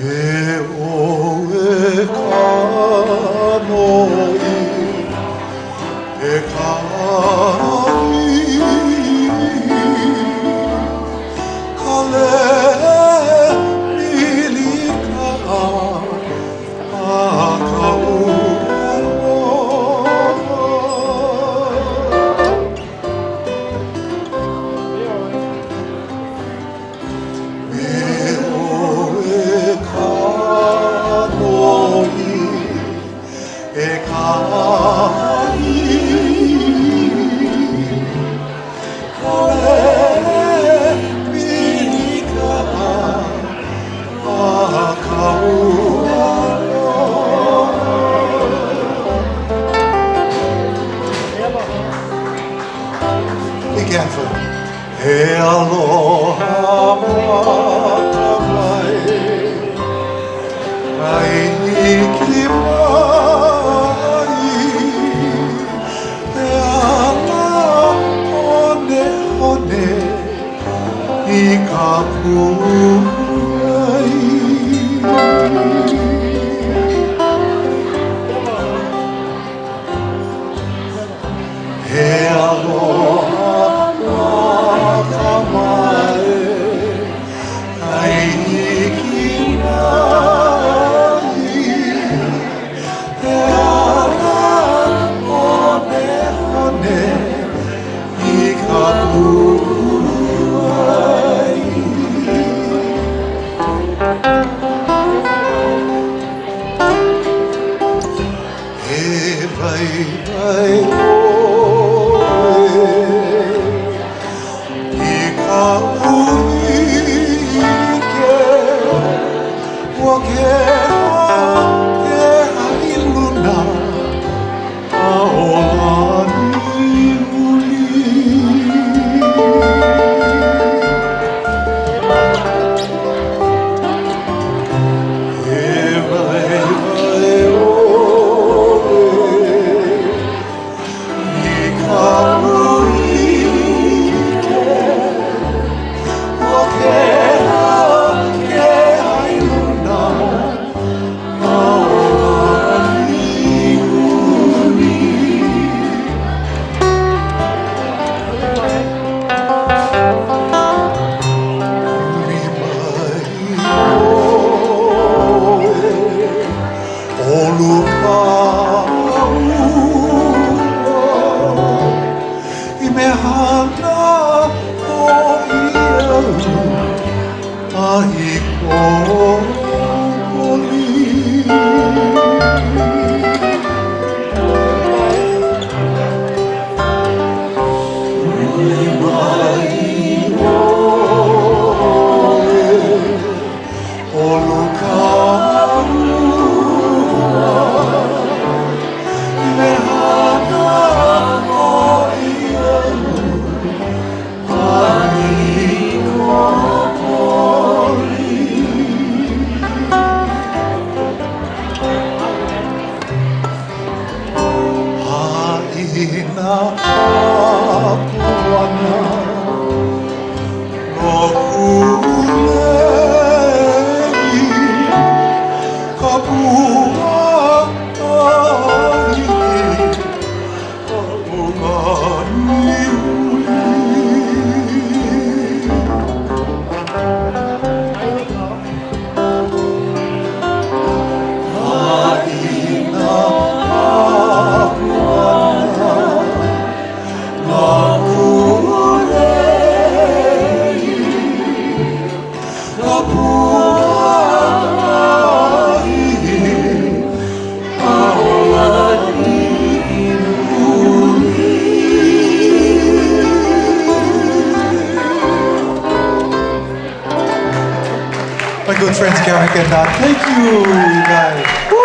에오에 가노이 에가이 갈레 리리카 아가우라노 에오에 가노이 에가이 Again for Hey aloha makamai Aiki mai He ala one one I kapuai He aloha makamai Aiki mai He ala one one I kapuai Hey vai vai My good friends, Karen and Dad. Thank you, you guys. Woo!